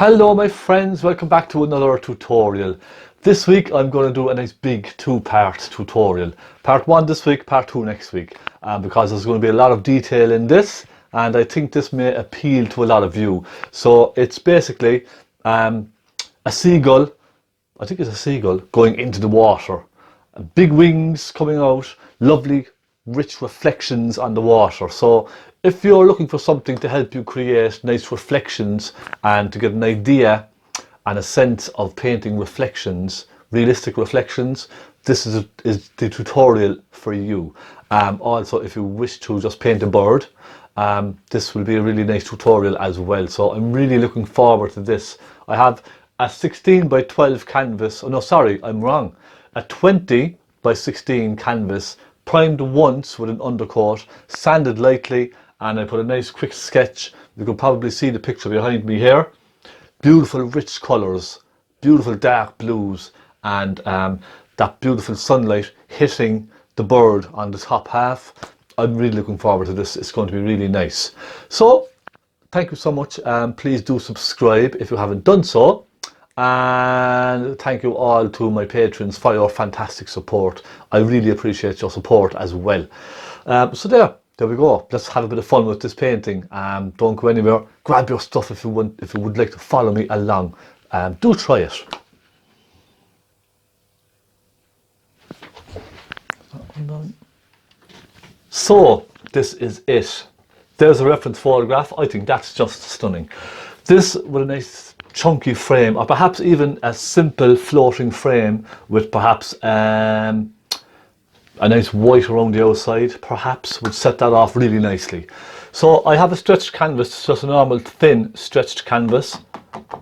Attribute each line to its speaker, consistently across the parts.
Speaker 1: Hello my friends, welcome back to another tutorial. This week I'm going to do a nice big two-part tutorial. Part 1 this week, part 2 next week. Because there's going to be a lot of detail in this and I think this may appeal to a lot of you. So it's basically a seagull, I think it's a seagull, going into the water. Big wings coming out, lovely rich reflections on the water. So if you're looking for something to help you create nice reflections and to get an idea and a sense of painting reflections, realistic reflections, this is the tutorial for you. Also, if you wish to just paint a bird, this will be a really nice tutorial as well. So I'm really looking forward to this. I have a 16 by 12 canvas. Oh no, sorry, I'm wrong. A 20 by 16 canvas, primed once with an undercoat, sanded lightly, and I put a nice quick sketch. You can probably see the picture behind me here. Beautiful rich colours, beautiful dark blues, and that beautiful sunlight hitting the bird on the top half. I'm really looking forward to this. It's going to be really nice. So thank you so much. Please do subscribe if you haven't done so. And thank you all to my patrons for your fantastic support. I really appreciate your support as well. So there we go. Let's have a bit of fun with this painting. Don't go anywhere. Grab your stuff if you would like to follow me along. Do try it. So this is it. There's a reference photograph. I think that's just stunning. This with a nice chunky frame, or perhaps even a simple floating frame with perhaps a nice white around the outside, perhaps would set that off really nicely. So I have a stretched canvas, just a normal thin stretched canvas.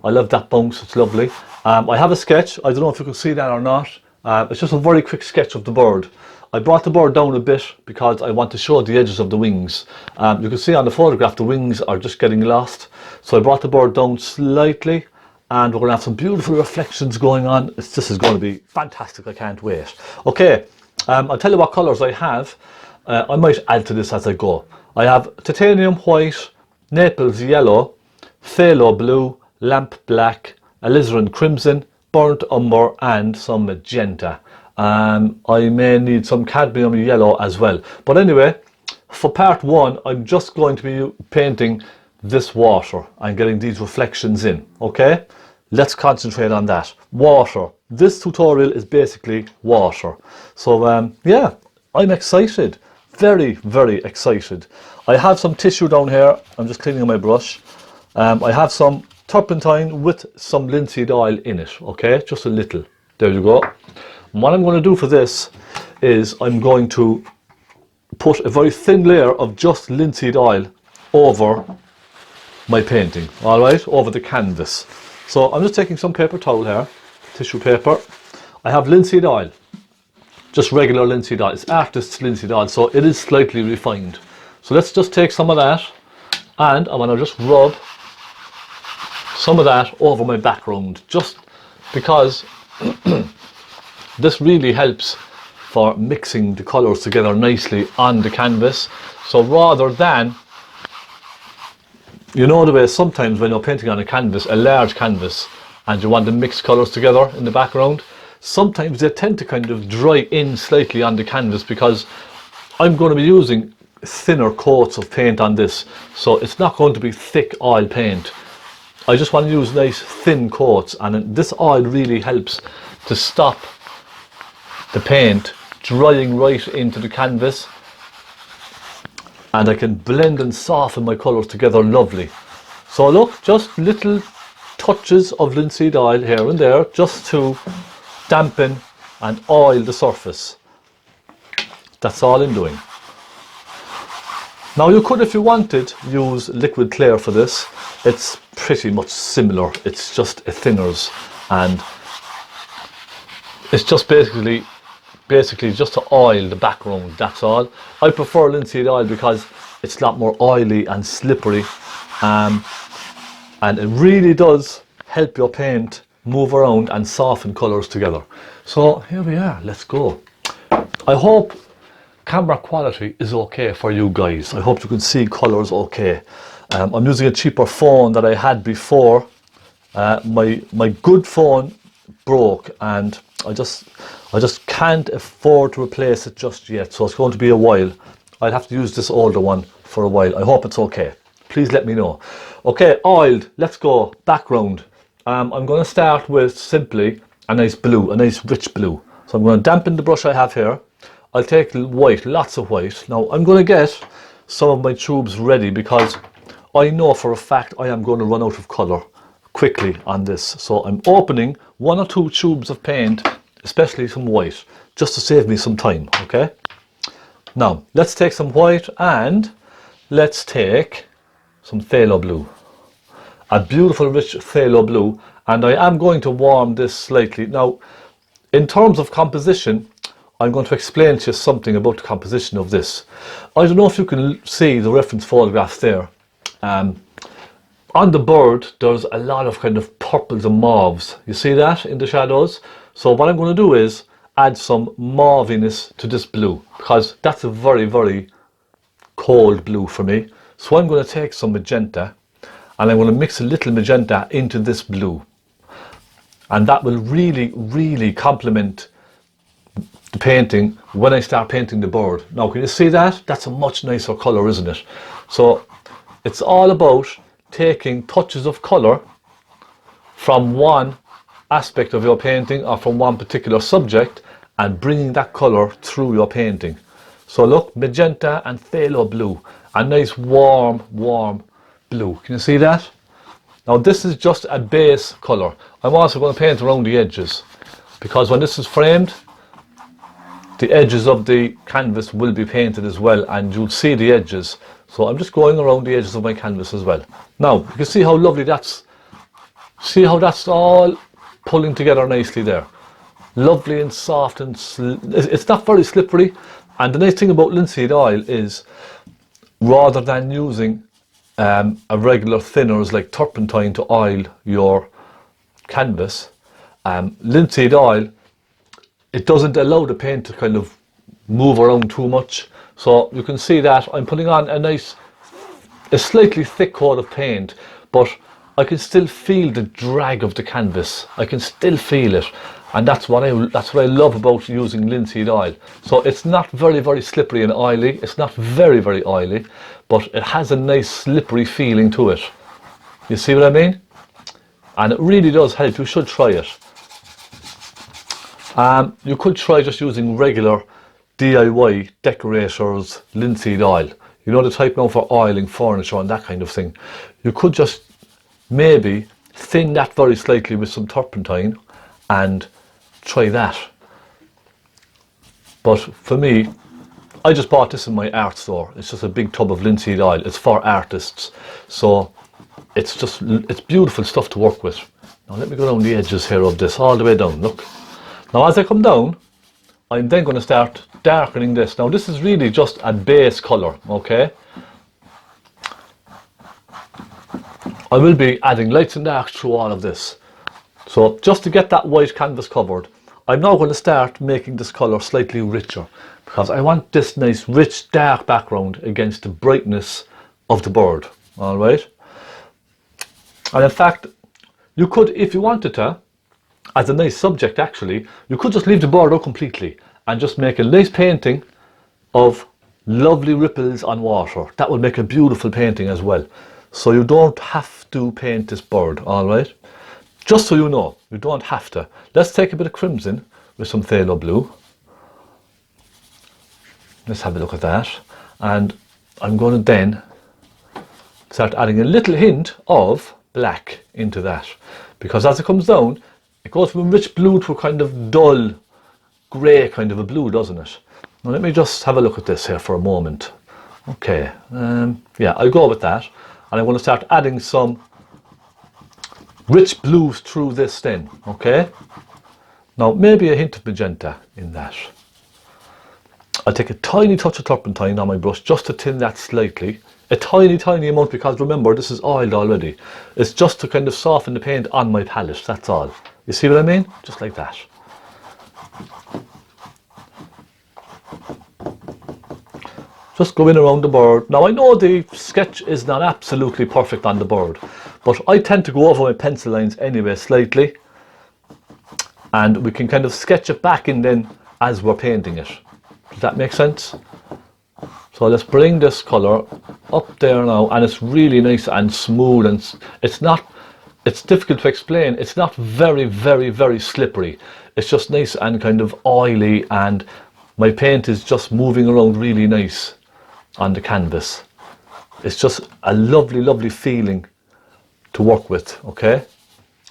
Speaker 1: I love that bounce, it's lovely. I have a sketch. I don't know if you can see that or not. It's just a very quick sketch of the bird. I brought the bird down a bit because I want to show the edges of the wings. You can see on the photograph the wings are just getting lost. So I brought the bird down slightly and we're going to have some beautiful reflections going on. This is going to be fantastic, I can't wait. Okay, I'll tell you what colours I have. I might add to this as I go. I have titanium white, naples yellow, phaylo blue, lamp black, alizarin crimson, burnt umber and some magenta. I may need some cadmium yellow as well. But anyway, for part 1, I'm just going to be painting this water and getting these reflections in. Okay, let's concentrate on that. Water. This tutorial is basically water. So yeah, I'm excited. Very, very excited. I have some tissue down here. I'm just cleaning my brush. I have some turpentine with some linseed oil in it. Okay, just a little. There you go. And what I'm going to do for this is I'm going to put a very thin layer of just linseed oil over my painting, all right, over the canvas. So I'm just taking some paper towel here, tissue paper. I have linseed oil, just regular linseed oil. It's artist's linseed oil, so it is slightly refined. So let's just take some of that and I'm going to just rub some of that over my background, just because this really helps for mixing the colours together nicely on the canvas. So rather than, you know the way sometimes when you're painting on a canvas, a large canvas, and you want to mix colours together in the background, sometimes they tend to kind of dry in slightly on the canvas because I'm going to be using thinner coats of paint on this. So it's not going to be thick oil paint. I just want to use nice thin coats, and this oil really helps to stop the paint drying right into the canvas, and I can blend and soften my colours together lovely. So look, just little touches of linseed oil here and there just to dampen and oil the surface. That's all I'm doing. Now you could, if you wanted, use liquid clear for this. It's pretty much similar. It's just a thinners, and it's just basically just to oil the background, that's all. I prefer linseed oil because it's a lot more oily and slippery, and it really does help your paint move around and soften colours together. So here we are, let's go. I hope camera quality is okay for you guys. I hope you can see colours okay. I'm using a cheaper phone that I had before My good phone broke, and I just can't afford to replace it just yet, so it's going to be a while. I'll have to use this older one for a while. I hope it's okay. Please let me know. Okay, oiled, let's go. Background. I'm going to start with simply a nice blue, a nice rich blue. So I'm going to dampen the brush I have here. I'll take white, lots of white. Now I'm going to get some of my tubes ready, because I know for a fact I am going to run out of colour quickly on this. So I'm opening 1 or 2 tubes of paint, especially some white, just to save me some time, okay? Now, let's take some white and let's take some phthalo blue. A beautiful rich phthalo blue, and I am going to warm this slightly. Now, in terms of composition, I'm going to explain to you something about the composition of this. I don't know if you can see the reference photographs there. On the bird, there's a lot of kind of purples and mauves. You see that in the shadows? So what I'm going to do is add some mauviness to this blue, because that's a very, very cold blue for me. So I'm going to take some magenta, and I'm going to mix a little magenta into this blue. And that will really, really complement the painting when I start painting the bird. Now, can you see that? That's a much nicer colour, isn't it? So it's all about taking touches of colour from one aspect of your painting or from one particular subject and bringing that colour through your painting. So look, magenta and phthalo blue, a nice warm blue. Can you see that? Now this is just a base colour. I'm also going to paint around the edges, because when this is framed, the edges of the canvas will be painted as well, and you'll see the edges. So I'm just going around the edges of my canvas as well. Now, you can see how lovely that's, see how that's all pulling together nicely there. Lovely and soft, and it's not very slippery. And the nice thing about linseed oil is, rather than using a regular thinners like turpentine to oil your canvas, linseed oil, it doesn't allow the paint to kind of move around too much. So you can see that I'm putting on a slightly thick coat of paint, but I can still feel the drag of the canvas. I can still feel it, and that's what I love about using linseed oil. So it's not very, very slippery and oily. It's not very, very oily, but it has a nice slippery feeling to it. You see what I mean? And it really does help. You should try it. You could try just using regular DIY decorators linseed oil. You know, the type now for oiling furniture and that kind of thing. You could just maybe thin that very slightly with some turpentine and try that. But for me, I just bought this in my art store. It's just a big tub of linseed oil. It's for artists. So it's beautiful stuff to work with. Now let me go down the edges here of this, all the way down, look. Now as I come down, I'm then going to start darkening this. Now this is really just a base colour, okay? I will be adding lights and darks through all of this. So just to get that white canvas covered, I'm now going to start making this colour slightly richer, because I want this nice rich dark background against the brightness of the bird, alright? And in fact, you could, if you wanted to, as a nice subject actually, you could just leave the bird out completely and just make a nice painting of lovely ripples on water. That would make a beautiful painting as well. So you don't have to paint this bird, alright? Just so you know, you don't have to. Let's take a bit of crimson with some phthalo blue. Let's have a look at that. And I'm going to then start adding a little hint of black into that. Because as it comes down, it goes from a rich blue to a kind of dull grey kind of a blue, doesn't it? Now let me just have a look at this here for a moment. Okay, yeah, I'll go with that. And I'm going to start adding some rich blues through this then, okay? Now maybe a hint of magenta in that. I'll take a tiny touch of turpentine on my brush just to thin that slightly. A tiny, tiny amount, because remember, this is oiled already. It's just to kind of soften the paint on my palette, that's all. You see what I mean? Just like that. Just go in around the bird. Now I know the sketch is not absolutely perfect on the bird, but I tend to go over my pencil lines anyway slightly, and we can kind of sketch it back in then as we're painting it. Does that make sense? So let's bring this colour up there now, and it's really nice and smooth, and it's difficult to explain. It's not very slippery. It's just nice and kind of oily, and my paint is just moving around really nice on the canvas. It's just a lovely feeling to work with, okay?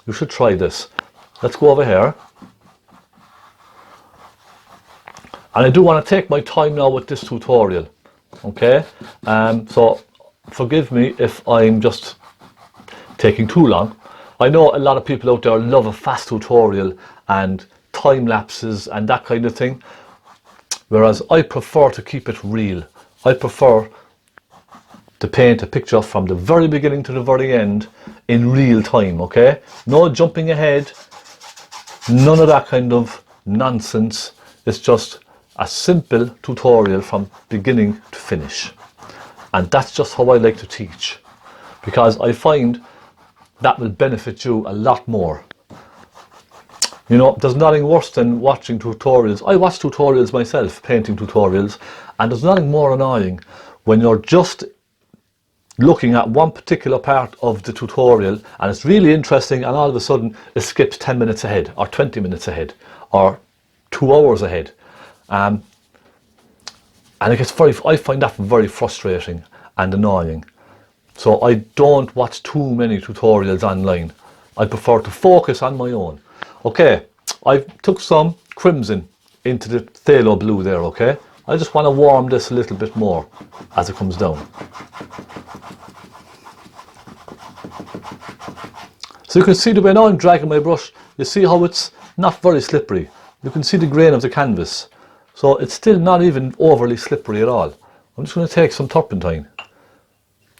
Speaker 1: You should try this. Let's go over here. And I do want to take my time now with this tutorial, okay? So forgive me if I'm just taking too long. I know a lot of people out there love a fast tutorial and time lapses and that kind of thing, whereas I prefer to keep it real. I prefer to paint a picture from the very beginning to the very end in real time, okay? No jumping ahead, none of that kind of nonsense. It's just a simple tutorial from beginning to finish. And that's just how I like to teach, because I find that will benefit you a lot more. You know, there's nothing worse than watching tutorials. I watch tutorials myself, painting tutorials, and there's nothing more annoying when you're just looking at one particular part of the tutorial and it's really interesting, and all of a sudden it skips 10 minutes ahead or 20 minutes ahead or 2 hours ahead. And it gets I find that very frustrating and annoying. So I don't watch too many tutorials online. I prefer to focus on my own. Okay, I took some crimson into the phthalo blue there, okay? I just want to warm this a little bit more as it comes down. So you can see the way now I'm dragging my brush, you see how it's not very slippery. You can see the grain of the canvas. So it's still not even overly slippery at all. I'm just going to take some turpentine,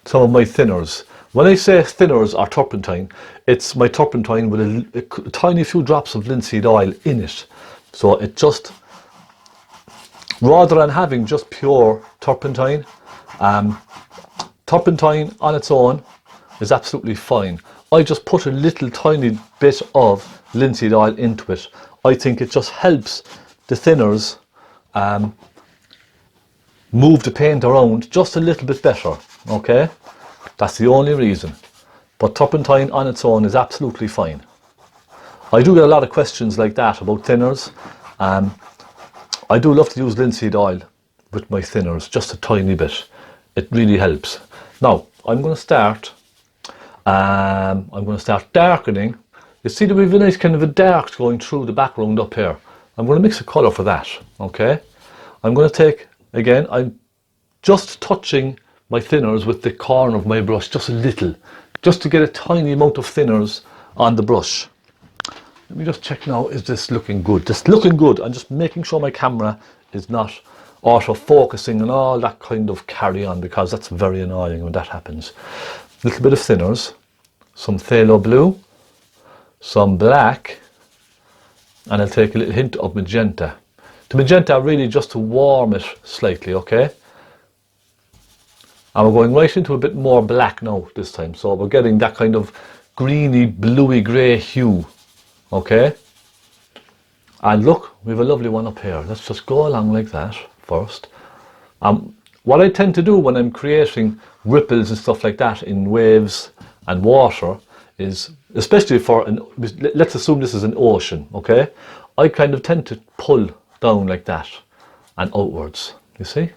Speaker 1: some of my thinners. When I say thinners or turpentine, it's my turpentine with a tiny few drops of linseed oil in it. So it just, rather than having just pure turpentine, turpentine on its own is absolutely fine. I just put a little tiny bit of linseed oil into it. I think it just helps the thinners move the paint around just a little bit better, okay? That's the only reason. But turpentine on its own is absolutely fine. I do get a lot of questions like that about thinners. I do love to use linseed oil with my thinners, just a tiny bit. It really helps. Now, I'm going to start darkening. You see that we have a nice kind of a dark going through the background up here. I'm going to mix a colour for that, okay? I'm going to take, again, I'm just touching my thinners with the corner of my brush, just a little, just to get a tiny amount of thinners on the brush. Let me just check now, is this looking good? This looking good. I'm just making sure my camera is not auto-focusing and all that kind of carry on, because that's very annoying when that happens. A little bit of thinners, some phthalo blue, some black, and I'll take a little hint of magenta. The magenta really just to warm it slightly, okay? And we're going right into a bit more black now this time. So we're getting that kind of greeny, bluey grey hue, okay? And look, we have a lovely one up here. Let's just go along like that first. What I tend to do when I'm creating ripples and stuff like that in waves and water is, especially for let's assume this is an ocean, okay? I kind of tend to pull down like that and outwards, you see?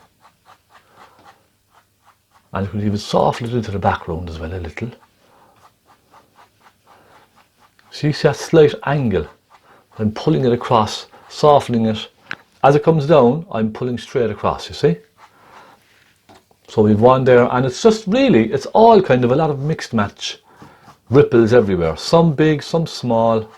Speaker 1: And you can even soften it into the background as well a little. See that slight angle? I'm pulling it across, softening it. As it comes down, I'm pulling straight across, you see? So we've one there, and it's just really, it's all kind of a lot of mixed match. Ripples everywhere, some big, some small.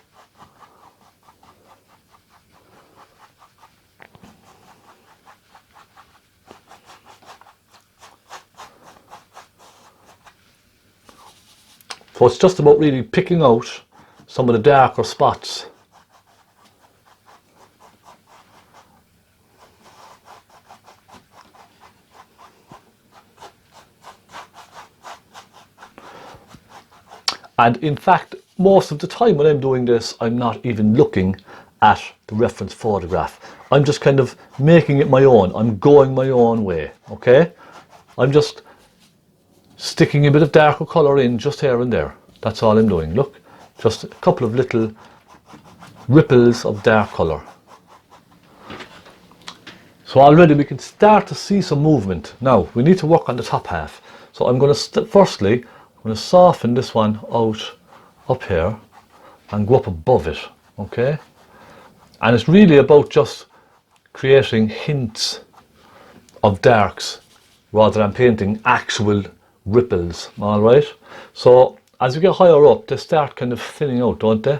Speaker 1: So it's just about really picking out some of the darker spots. And in fact, most of the time when I'm doing this, I'm not even looking at the reference photograph. I'm just kind of making it my own. I'm going my own way, okay? I'm just sticking a bit of darker colour in just here and there. That's all I'm doing. Look, just a couple of little ripples of dark colour. So already we can start to see some movement. Now, we need to work on the top half. So I'm going to, firstly, I'm going to soften this one out up here and go up above it, okay? And it's really about just creating hints of darks rather than painting actual ripples, all right? So as you get higher up, they start kind of thinning out, don't they?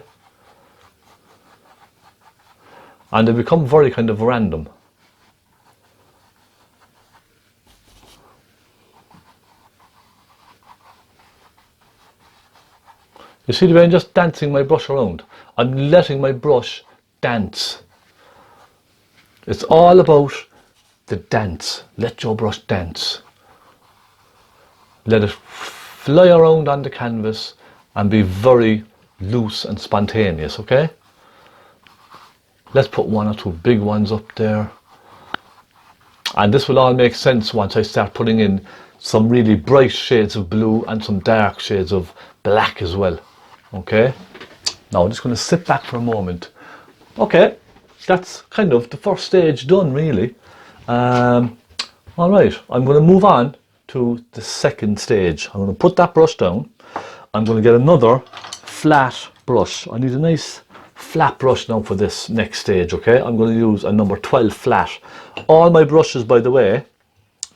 Speaker 1: And they become very kind of random. You see the way I'm just dancing my brush around? I'm letting my brush dance. It's all about the dance. Let your brush dance. Let it fly around on the canvas and be very loose and spontaneous, okay? Let's put one or two big ones up there. And this will all make sense once I start putting in some really bright shades of blue and some dark shades of black as well. Okay, now I'm just going to sit back for a moment. Okay, that's kind of the first stage done, really. All right, I'm going to move on to the second stage. I'm going to put that brush down. I'm going to get another flat brush. I need a nice flat brush now for this next stage, okay? I'm going to use a number 12 flat. All my brushes, by the way,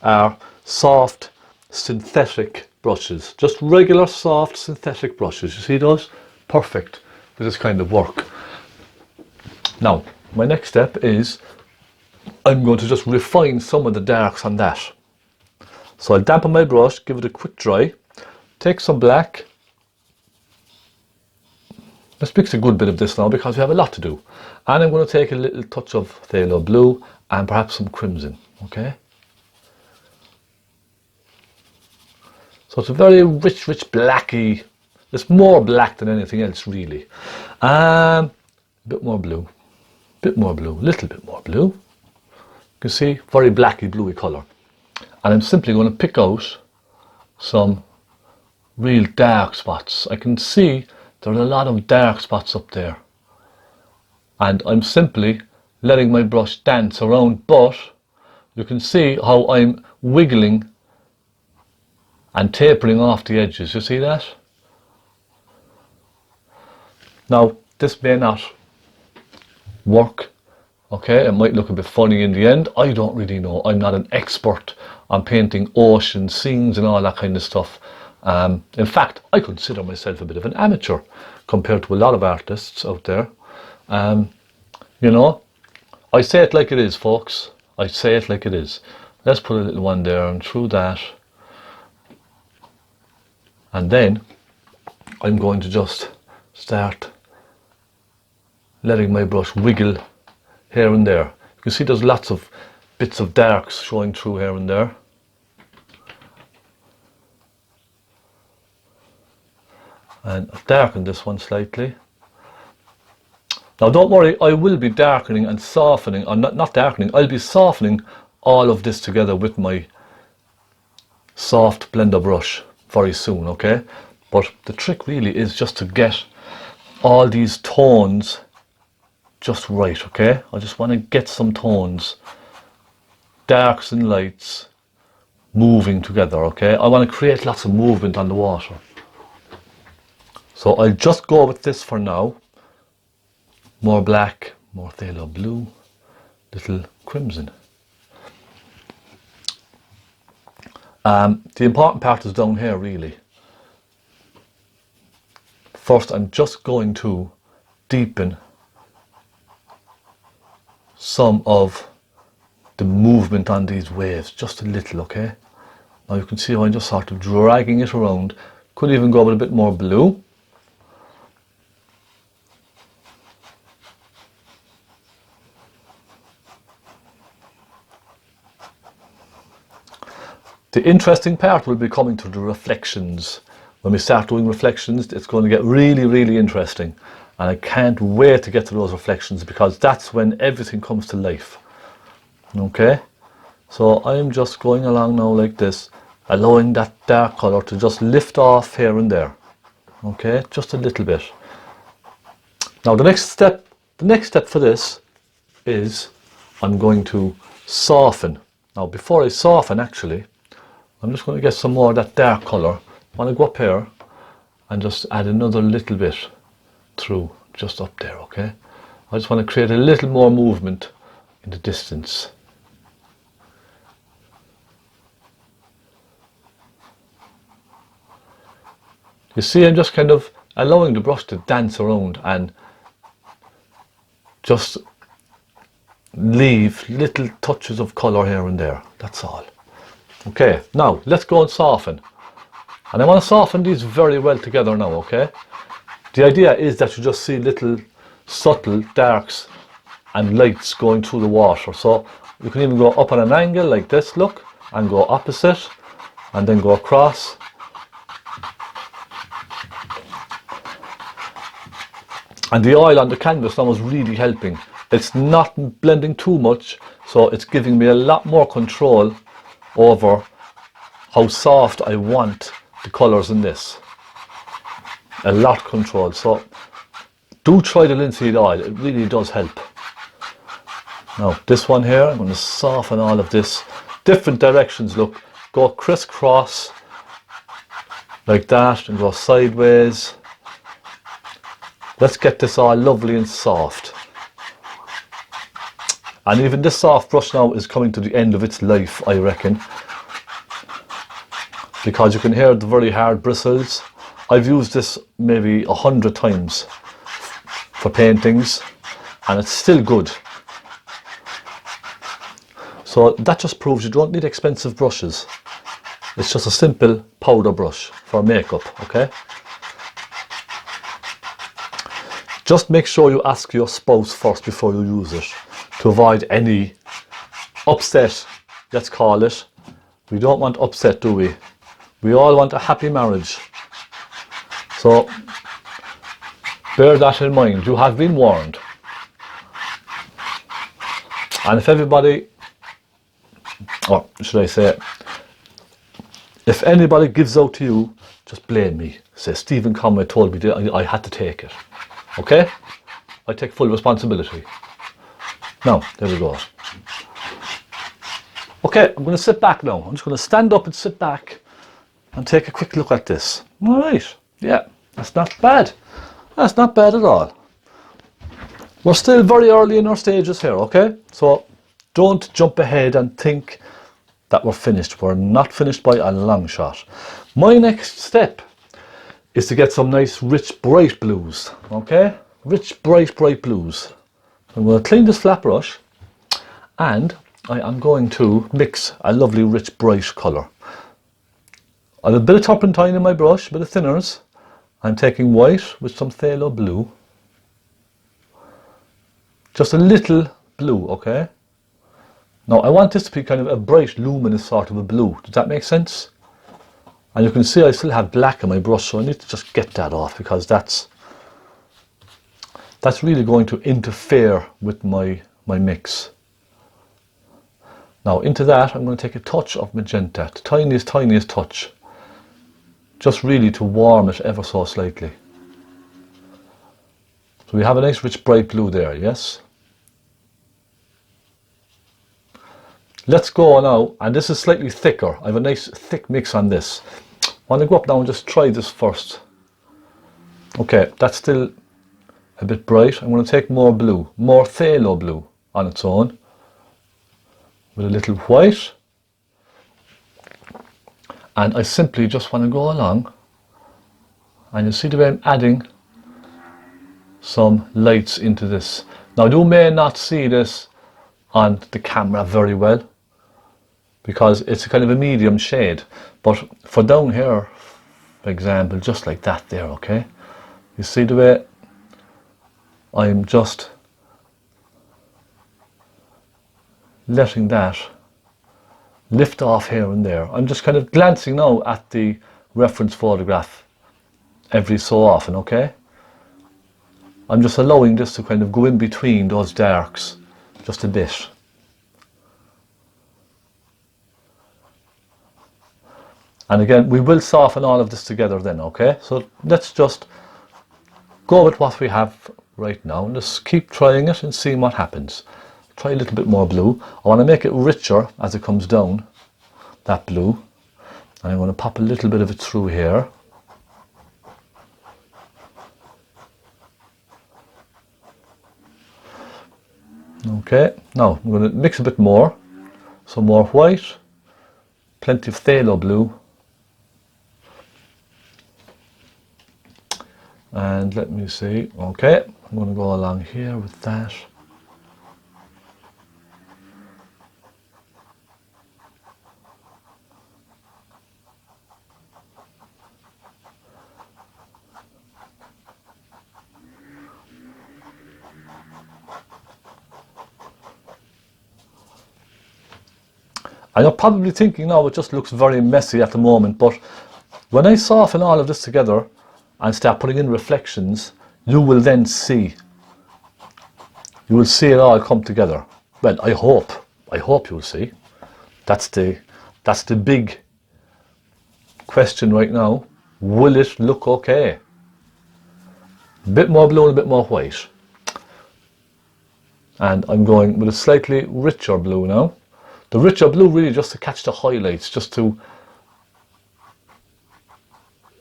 Speaker 1: are soft synthetic brushes, just regular soft synthetic brushes. You see those? Perfect for this kind of work. Now, my next step is I'm going to just refine some of the darks on that. So I'll dampen my brush, give it a quick dry, take some black. Let's mix a good bit of this now because we have a lot to do. And I'm going to take a little touch of phthalo blue and perhaps some crimson, okay? So it's a very rich blacky. It's more black than anything else, really. A bit more blue, little bit more blue. You can see, very blacky, bluey colour. And I'm simply going to pick out some real dark spots. I can see there are a lot of dark spots up there. And I'm simply letting my brush dance around, but you can see how I'm wiggling and tapering off the edges. You see that? Now, this may not work, okay? It might look a bit funny in the end. I don't really know. I'm not an expert on painting ocean scenes and all that kind of stuff. In fact, I consider myself a bit of an amateur compared to a lot of artists out there. You know, I say it like it is, folks. I say it like it is. Let's put a little one there and through that. And then I'm going to just start letting my brush wiggle here and there. You can see there's lots of bits of darks showing through here and there. And I've darkened this one slightly. Now don't worry, I will be darkening and softening, or not darkening, I'll be softening all of this together with my soft blender brush very soon, okay? But the trick really is just to get all these tones just right, okay? I just want to get some tones, darks and lights, moving together, okay? I want to create lots of movement on the water. So I'll just go with this for now. More black, more phthalo blue, little crimson. The important part is down here, really. First, I'm just going to deepen some of the movement on these waves, just a little, okay? Now you can see how I'm just sort of dragging it around. Could even go with a bit more blue. The interesting part will be coming to the reflections when we start doing reflections, it's going to get really, really interesting. And I can't wait to get to those reflections, because that's when everything comes to life. Okay, so I'm just going along now like this, allowing that dark colour to just lift off here and there. Okay, just a little bit. Now the next step for this is I'm going to soften. Now before I soften, actually, I'm just going to get some more of that dark colour. I want to go up here and just add another little bit through, just up there, okay? I just want to create a little more movement in the distance. You see, I'm just kind of allowing the brush to dance around and just leave little touches of colour here and there, that's all. Okay, now let's go and soften. And I want to soften these very well together now, okay? The idea is that you just see little subtle darks and lights going through the water. So you can even go up on an angle like this, look, and go opposite, and then go across. And the oil on the canvas now is really helping. It's not blending too much, so it's giving me a lot more control over how soft I want the colours in this. A lot of control. So do try the linseed oil, it really does help. Now this one here, I'm going to soften all of this. Different directions, look. Go crisscross like that and go sideways. Let's get this all lovely and soft. And even this soft brush now is coming to the end of its life, I reckon, because you can hear the very hard bristles. I've used this maybe 100 times for paintings and it's still good. So that just proves you don't need expensive brushes. It's just a simple powder brush for makeup, okay? Just make sure you ask your spouse first before you use it, to avoid any upset, let's call it. We don't want upset, do we? We all want a happy marriage. So bear that in mind, you have been warned. And if everybody, or should I say, if anybody gives out to you, just blame me. Say, Stephen Conway told me that I had to take it. Okay? I take full responsibility. Now, there we go. Okay, I'm going to sit back now. I'm just going to stand up and sit back and take a quick look at this. All right. Yeah, that's not bad. That's not bad at all. We're still very early in our stages here, okay? So don't jump ahead and think that we're finished. We're not finished by a long shot. My next step is to get some nice rich bright blues, okay? Rich bright blues. I'm going to clean this flat brush and I am going to mix a lovely rich bright colour. I have a bit of turpentine in my brush, a bit of thinners. I'm taking white with some phaylo blue. Just a little blue, okay? Now I want this to be kind of a bright luminous sort of a blue. Does that make sense? And you can see I still have black in my brush, so I need to just get that off, because that's really going to interfere with my mix. Now into that I'm going to take a touch of magenta, the tiniest touch, just really to warm it ever so slightly. So we have a nice rich bright blue there, yes? Let's go now, and this is slightly thicker. I have a nice thick mix on this. I want to go up now and just try this first. Okay, that's still a bit bright. I'm going to take more blue, more phaylo blue on its own, with a little white. And I simply just want to go along, and you see the way I'm adding some lights into this. Now you may not see this on the camera very well, because it's a kind of a medium shade, but for down here, for example, just like that there, okay? You see the way I'm just letting that lift off here and there. I'm just kind of glancing now at the reference photograph every so often, okay? I'm just allowing this to kind of go in between those darks just a bit. And again, we will soften all of this together then, okay? So let's just go with what we have right now and just keep trying it and seeing what happens. Try a little bit more blue. I want to make it richer as it comes down, that blue. And I'm going to pop a little bit of it through here. Okay, now I'm going to mix a bit more. Some more white, plenty of phthalo blue. And let me see, okay, I'm going to go along here with that. And you're probably thinking now it just looks very messy at the moment, but when I soften all of this together and start putting in reflections, you will then see. You will see it all come together. Well, I hope you'll see. That's the big question right now. Will it look okay? A bit more blue and a bit more white. And I'm going with a slightly richer blue now. The richer blue really just to catch the highlights, and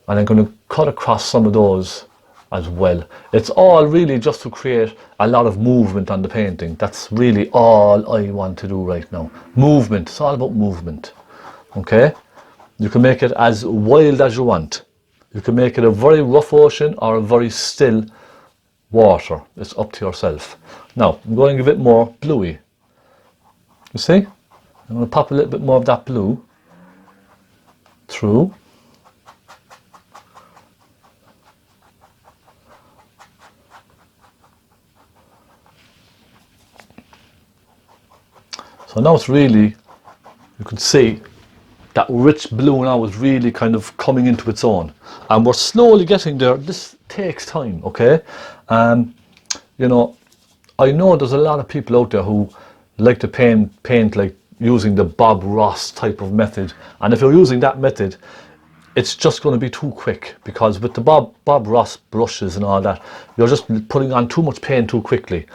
Speaker 1: I'm going to cut across some of those as well. It's all really just to create a lot of movement on the painting. That's really all I want to do right now. Movement, it's all about movement. Okay? You can make it as wild as you want. You can make it a very rough ocean or a very still water. It's up to yourself. Now, I'm going a bit more bluey. You see? I'm going to pop a little bit more of that blue through. So now it's really, you can see that rich blue now is really kind of coming into its own. And we're slowly getting there. This takes time, okay? You know, I know there's a lot of people out there who like to paint like using the Bob Ross type of method. And if you're using that method, it's just going to be too quick, because with the Bob Ross brushes and all that, you're just putting on too much paint too quickly.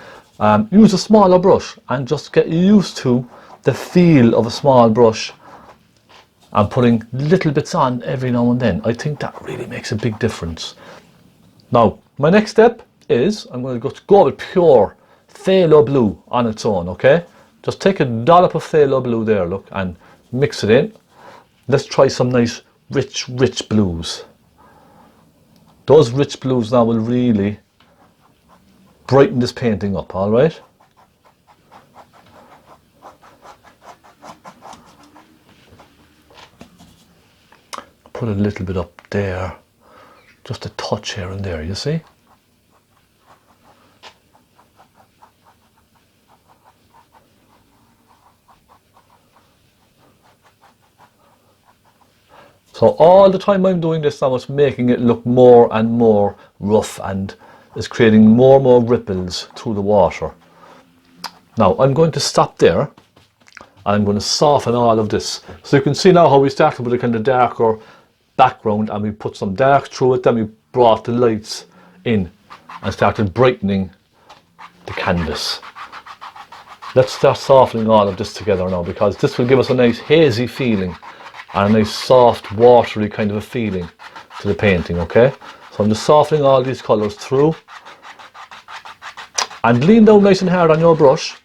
Speaker 1: Use a smaller brush and just get used to the feel of a small brush and putting little bits on every now and then. I think that really makes a big difference. Now, my next step is I'm going to go with pure phthalo blue on its own, okay? Just take a dollop of phthalo blue there, look, and mix it in. Let's try some nice rich blues. Those rich blues now will really brighten this painting up, all right? Put a little bit up there, just a touch here and there, you see? So all the time I'm doing this now, it's making it look more and more rough and is creating more and more ripples through the water. Now I'm going to stop there and I'm going to soften all of this. So you can see now how we started with a kind of darker background and we put some dark through it, then we brought the lights in and started brightening the canvas. Let's start softening all of this together now, because this will give us a nice hazy feeling and a nice soft watery kind of a feeling to the painting, okay? So I'm just softening all these colours through, and lean down nice and hard on your brush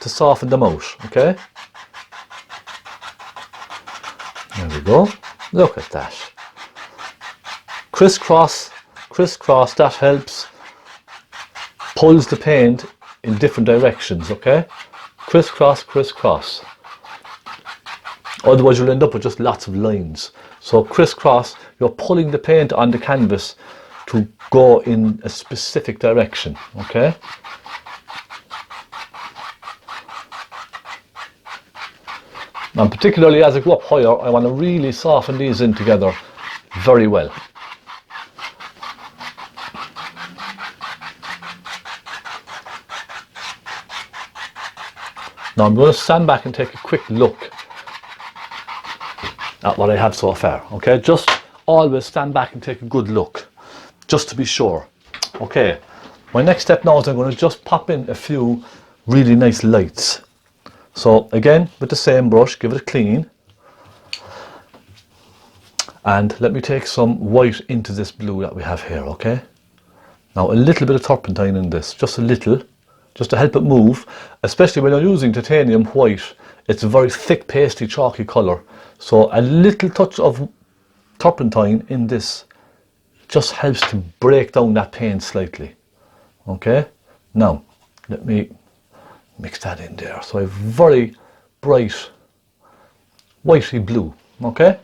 Speaker 1: to soften them out, okay? There we go. Look at that. Crisscross, crisscross, that helps, pulls the paint in different directions, okay? Crisscross, crisscross. Otherwise you'll end up with just lots of lines. So crisscross, you're pulling the paint on the canvas to go in a specific direction, okay? And particularly as I go up higher, I want to really soften these in together very well. Now I'm going to stand back and take a quick look at what I have so far. Okay, just always stand back and take a good look, just to be sure. Okay, my next step now is I'm going to just pop in a few really nice lights. So again, with the same brush, give it a clean. And let me take some white into this blue that we have here, okay? Now a little bit of turpentine in this, just a little, just to help it move, especially when you're using titanium white. It's a very thick, pasty, chalky colour. So a little touch of turpentine in this just helps to break down that paint slightly. Okay, now let me mix that in there. So I have very bright whitey blue, okay?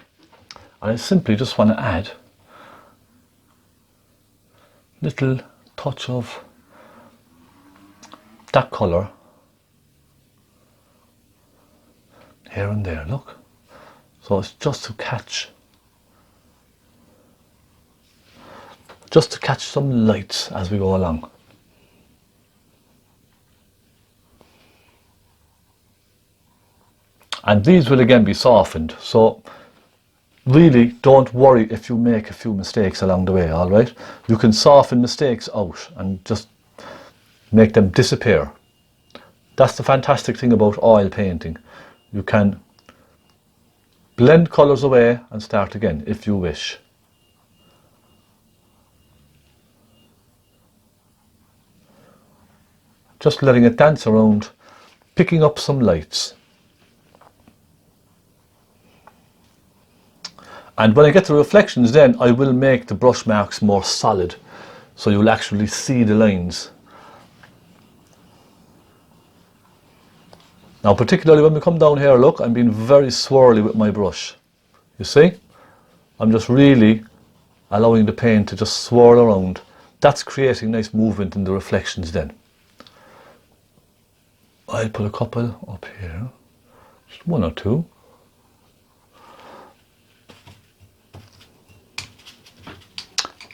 Speaker 1: And I simply just want to add a little touch of that colour here and there, look. So it's just to catch some lights as we go along. And these will again be softened, so really don't worry if you make a few mistakes along the way, alright? You can soften mistakes out and just make them disappear. That's the fantastic thing about oil painting. You can blend colours away and start again if you wish. Just letting it dance around, picking up some lights. And when I get to reflections, then I will make the brush marks more solid, so you'll actually see the lines. Now particularly when we come down here, look, I'm being very swirly with my brush. You see? I'm just really allowing the paint to just swirl around. That's creating nice movement in the reflections then. I'll put a couple up here, just one or two.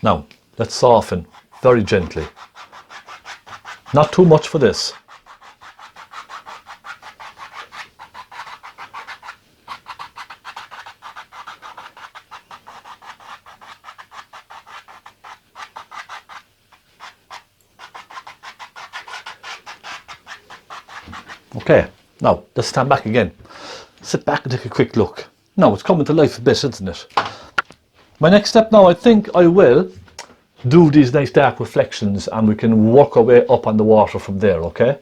Speaker 1: Now, let's soften very gently. Not too much for this. Okay, now let's stand back again. Sit back and take a quick look. Now it's coming to life a bit, isn't it? My next step now, I think I will do these nice dark reflections and we can work our way up on the water from there, okay?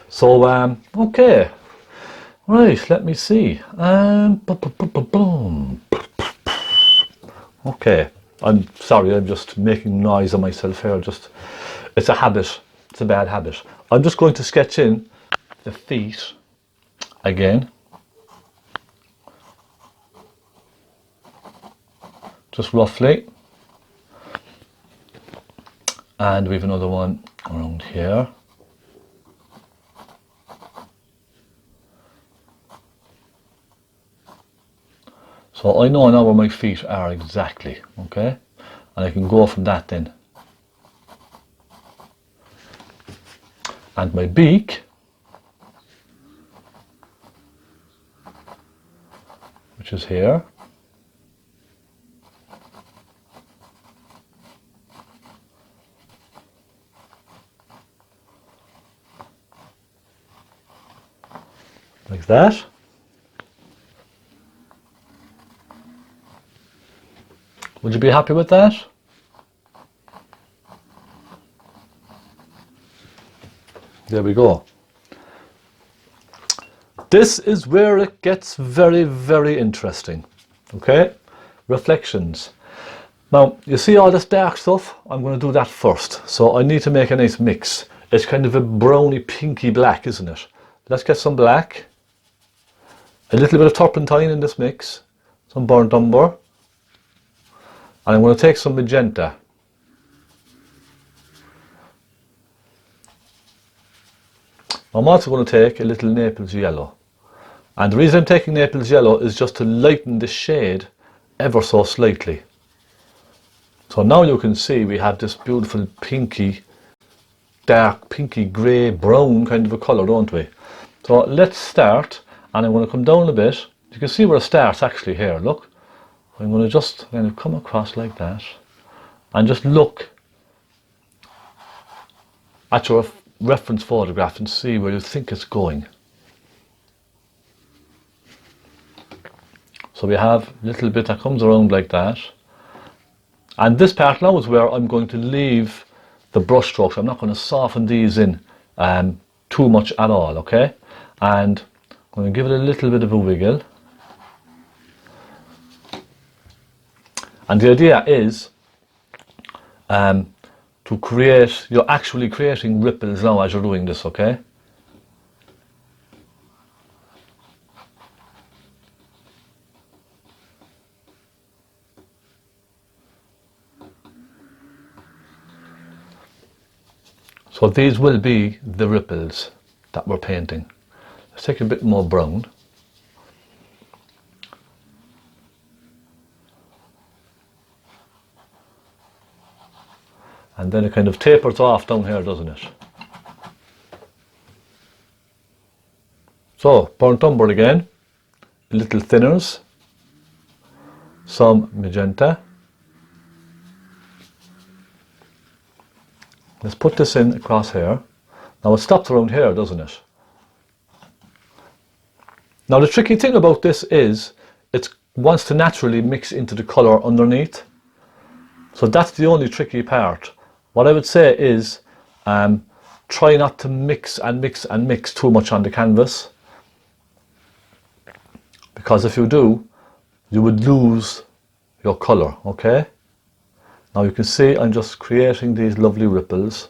Speaker 1: So, okay. Right, let me see. Okay, I'm sorry, I'm just making noise on myself here. It's a habit, it's a bad habit. I'm just going to sketch in the feet again. Just roughly, and we have another one around here. So I know now where my feet are exactly, okay, and I can go from that then. And my beak, which is here. Like that. Would you be happy with that? There we go. This is where it gets very, very interesting. Okay? Reflections. Now, you see all this dark stuff? I'm going to do that first. So I need to make a nice mix. It's kind of a browny, pinky black, isn't it? Let's get some black. A little bit of turpentine in this mix, some burnt umber, and I'm going to take some magenta. I'm also going to take a little Naples yellow, and the reason I'm taking Naples yellow is just to lighten the shade ever so slightly. So now you can see we have this beautiful pinky, dark pinky grey brown kind of a colour, don't we? So let's start, and I'm going to come down a bit. You can see where it starts actually here, look. I'm going to just kind of come across like that and just look at your reference photograph and see where you think it's going. So we have a little bit that comes around like that. And this part now is where I'm going to leave the brush strokes. I'm not going to soften these in too much at all, okay? And I'm going to give it a little bit of a wiggle. And the idea is to create, you're actually creating ripples now as you're doing this, okay? So these will be the ripples that we're painting. Let's take a bit more brown. And then it kind of tapers off down here, doesn't it? So, burnt umber again, little thinners, some magenta. Let's put this in across here. Now it stops around here, doesn't it? Now the tricky thing about this is it wants to naturally mix into the colour underneath. So that's the only tricky part. What I would say is try not to mix and mix and mix too much on the canvas, because if you do, you would lose your colour, okay? Now you can see I'm just creating these lovely ripples.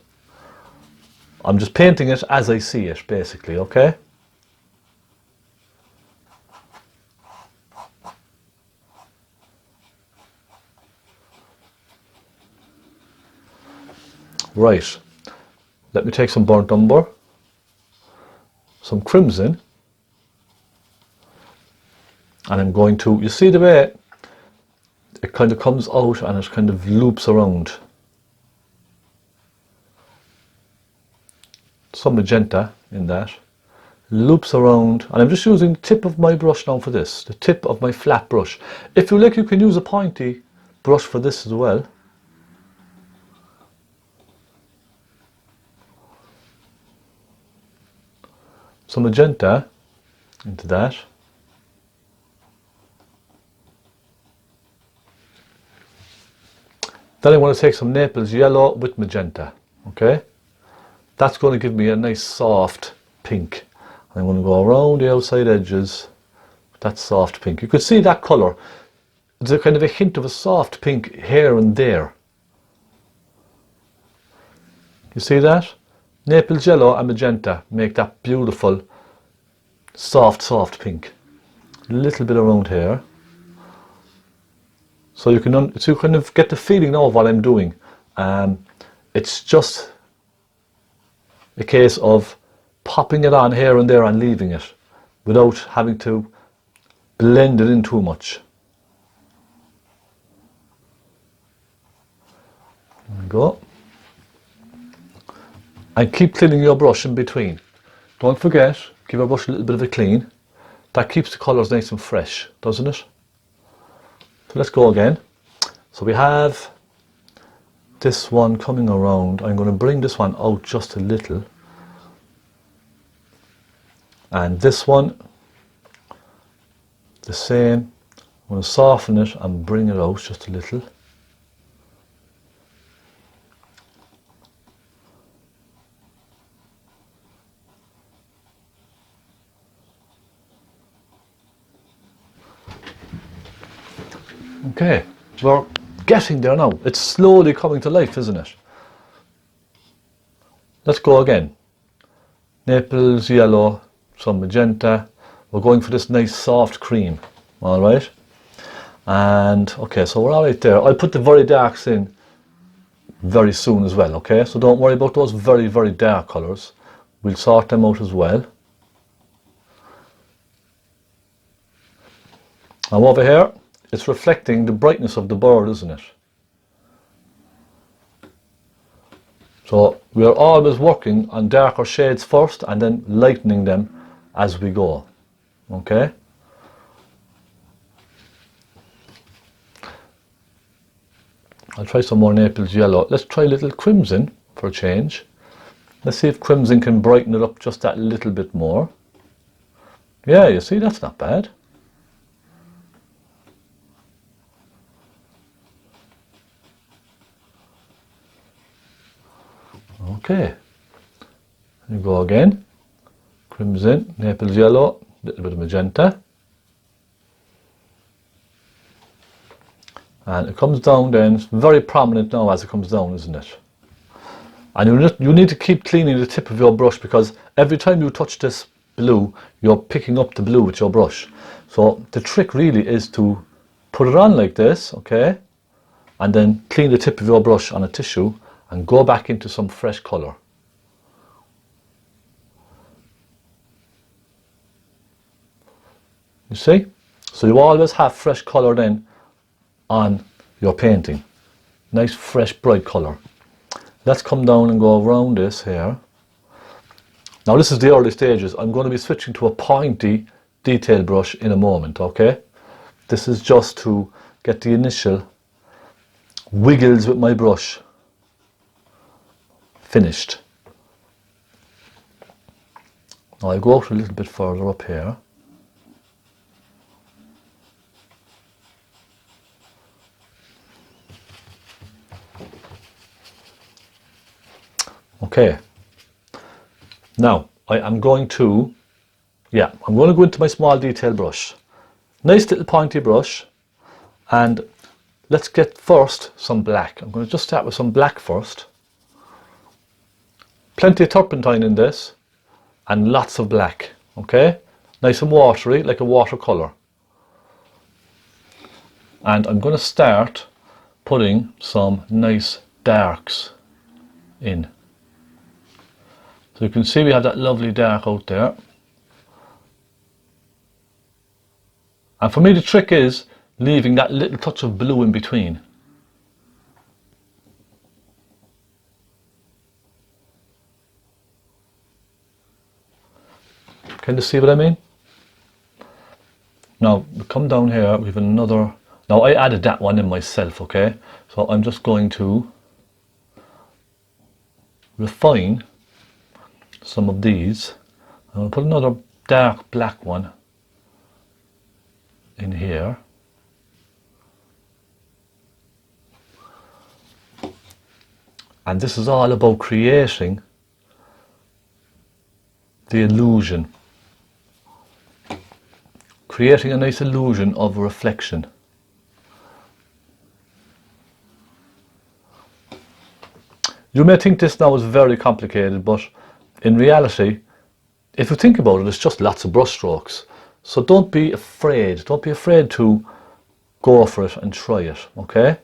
Speaker 1: I'm just painting it as I see it, basically, okay? Right, let me take some burnt umber, some crimson, and I'm going to, you see the way it kind of comes out and it kind of loops around. Some magenta in that, loops around, and I'm just using the tip of my brush now for this, the tip of my flat brush. If you like, you can use a pointy brush for this as well. Some magenta into that. Then I want to take some Naples yellow with magenta, okay? That's going to give me a nice soft pink. I'm going to go around the outside edges with that soft pink. You could see that colour. There's a kind of a hint of a soft pink here and there. You see that? Naples yellow and magenta make that beautiful soft pink. A little bit around here. So you can kind of get the feeling now of what I'm doing. It's just a case of popping it on here and there and leaving it without having to blend it in too much. There we go. And keep cleaning your brush in between. Don't forget, give your brush a little bit of a clean. That keeps the colours nice and fresh, doesn't it? So let's go again. So we have this one coming around. I'm going to bring this one out just a little. And this one, the same. I'm going to soften it and bring it out just a little. Okay, we're getting there now. It's slowly coming to life, isn't it? Let's go again. Naples yellow, some magenta. We're going for this nice soft cream, all right? And okay, so we're all right there. I'll put the very darks in very soon as well, okay? So don't worry about those very, very dark colours. We'll sort them out as well. And over here, it's reflecting the brightness of the bird, isn't it? So we are always working on darker shades first and then lightening them as we go. Okay? I'll try some more Naples yellow. Let's try a little crimson for a change. Let's see if crimson can brighten it up just that little bit more. Yeah, you see, that's not bad. Okay. Here we go again. Crimson, Naples yellow, a little bit of magenta. And it comes down then, it's very prominent now as it comes down, isn't it? And you need to keep cleaning the tip of your brush, because every time you touch this blue, you're picking up the blue with your brush. So the trick really is to put it on like this, okay? And then clean the tip of your brush on a tissue and go back into some fresh colour. You see? So you always have fresh colour then on your painting. Nice, fresh, bright colour. Let's come down and go around this here. Now this is the early stages. I'm going to be switching to a pointy detail brush in a moment, okay? This is just to get the initial wiggles with my brush finished. Now I'll go out a little bit further up here. Okay, now I'm going to go into my small detail brush. Nice little pointy brush, and let's get first some black. I'm going to just start with some black first. Plenty of turpentine in this, and lots of black, okay? Nice and watery, like a watercolour. And I'm going to start putting some nice darks in. So you can see we have that lovely dark out there. And for me the trick is leaving that little touch of blue in between. Can you see what I mean? Now we come down here, we have another. Now I added that one in myself, okay? So I'm just going to refine some of these. I'm going to put another dark black one in here. And this is all about creating the illusion. Creating a nice illusion of reflection. You may think this now is very complicated, but in reality, if you think about it, it's just lots of brush strokes. So don't be afraid to go for it and try it, okay?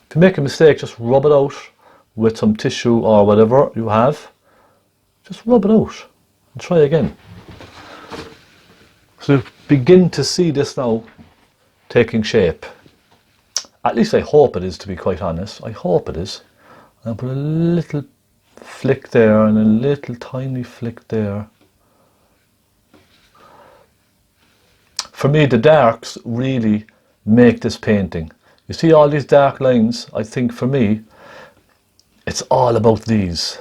Speaker 1: If you make a mistake, just rub it out with some tissue or whatever you have. Just rub it out and try again. So you begin to see this now taking shape. At least I hope it is, to be quite honest. I hope it is. I'll put a little flick there and a little tiny flick there. For me, the darks really make this painting. You see all these dark lines? I think for me, it's all about these.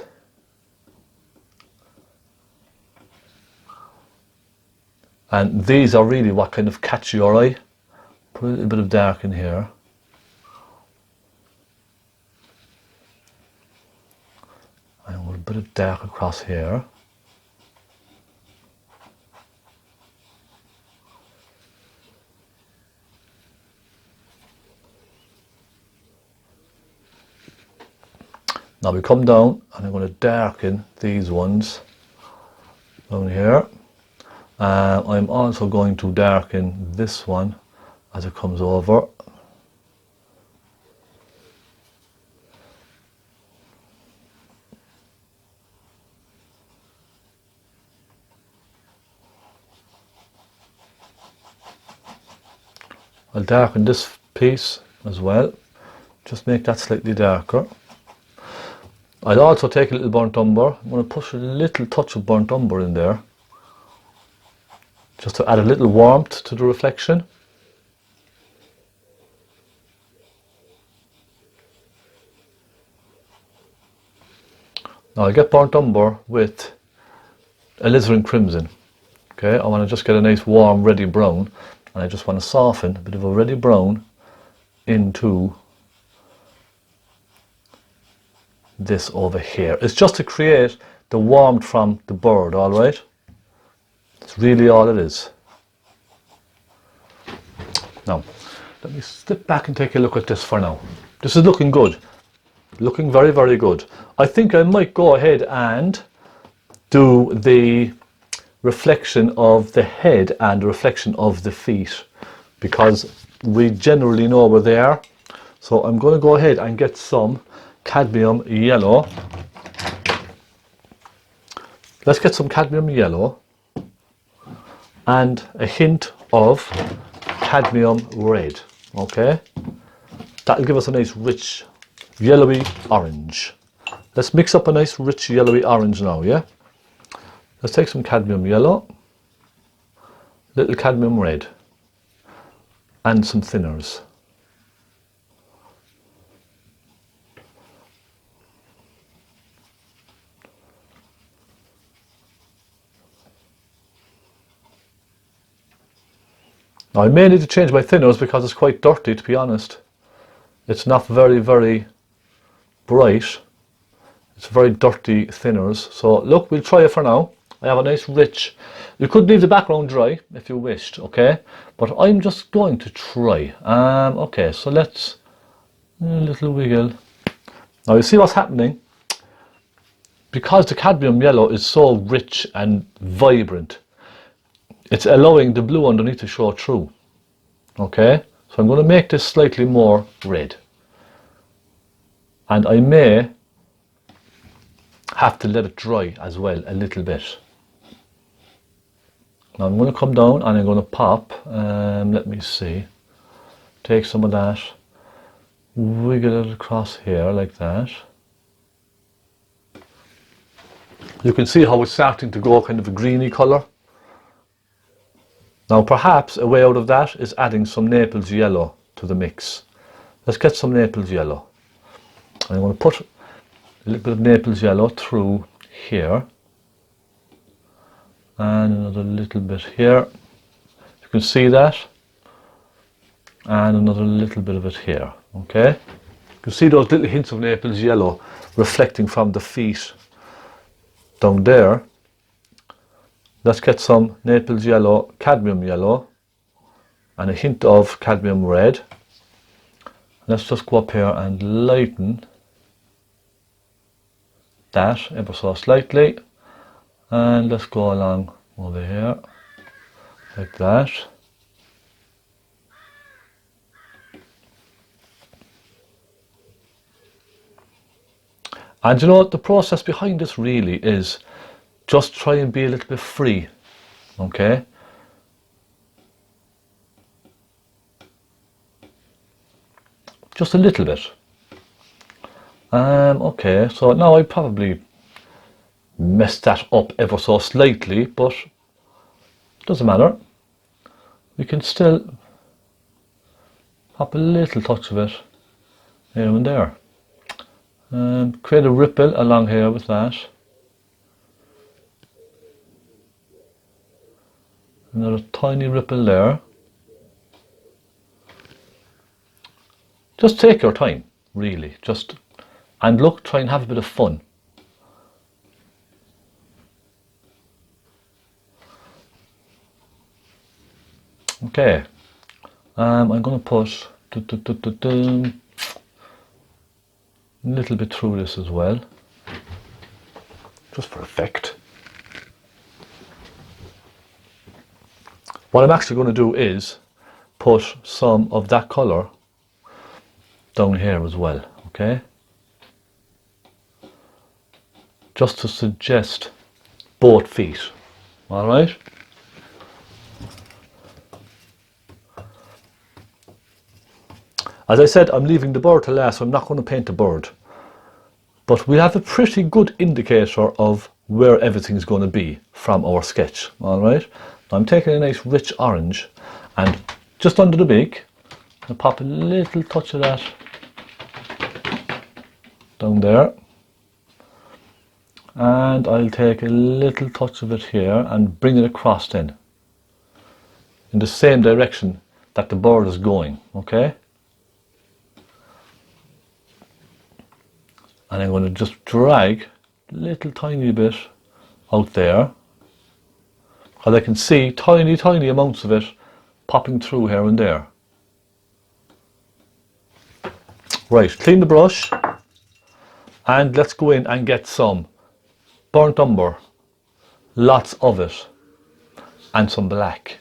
Speaker 1: And these are really what kind of catch your eye. Put a little bit of dark in here. And a bit of dark across here. Now we come down and I'm going to darken these ones down here. I'm also going to darken this one as it comes over. I'll darken this piece as well, just make that slightly darker. I'll also take a little burnt umber. I'm going to push a little touch of burnt umber in there, just to add a little warmth to the reflection. Now I get burnt umber with alizarin crimson. Okay, I want to just get a nice warm reddy brown, and I just want to soften a bit of a reddy brown into this over here. It's just to create the warmth from the bird, alright? It's really all it is. Now, let me step back and take a look at this for now. This is looking good. Looking very, very good. I think I might go ahead and do the reflection of the head and the reflection of the feet, because we generally know where they are. So I'm going to go ahead and get some cadmium yellow. Let's get some cadmium yellow and a hint of cadmium red. Okay, that'll give us a nice rich yellowy orange. Let's mix up a nice rich yellowy orange now. Yeah, let's take some cadmium yellow, little cadmium red, and some thinners. Now I may need to change my thinners because it's quite dirty, to be honest. It's not very, very bright. It's very dirty thinners. So look, we'll try it for now. I have a nice rich, you could leave the background dry if you wished, okay? But I'm just going to try. Okay, so let's, a little wiggle. Now you see what's happening? Because the cadmium yellow is so rich and vibrant, it's allowing the blue underneath to show through. Okay, so I'm going to make this slightly more red. And I may have to let it dry as well a little bit. Now I'm going to come down and I'm going to pop, let me see, take some of that, wiggle it across here like that. You can see how it's starting to go kind of a greeny colour. Now perhaps a way out of that is adding some Naples yellow to the mix. Let's get some Naples yellow. And I'm going to put a little bit of Naples yellow through here. And another little bit here. You can see that. And another little bit of it here. Okay? You can see those little hints of Naples yellow reflecting from the feet down there. Let's get some Naples yellow, cadmium yellow, and a hint of cadmium red. Let's just go up here and lighten that ever so slightly. And let's go along over here, like that. And you know what, the process behind this really is just try and be a little bit free, okay? Just a little bit. Okay, so now I probably messed that up ever so slightly, but doesn't matter. We can still pop a little touch of it here and there. Create a ripple along here with that. Another tiny ripple there. Just take your time, really. And look, try and have a bit of fun. Okay, I'm going to put a little bit through this as well, just for effect. What I'm actually going to do is put some of that colour down here as well, okay? Just to suggest both feet, alright? As I said, I'm leaving the bird to last, so I'm not going to paint the bird. but we have a pretty good indicator of where everything's going to be from our sketch. All right, I'm taking a nice rich orange, and just under the beak I'll pop a little touch of that down there, and I'll take a little touch of it here and bring it across then in the same direction that the bird is going. Okay, and I'm going to just drag a little tiny bit out there, because I can see tiny amounts of it popping through here and there. Right, clean the brush, and let's go in and get some burnt umber, lots of it, and some black,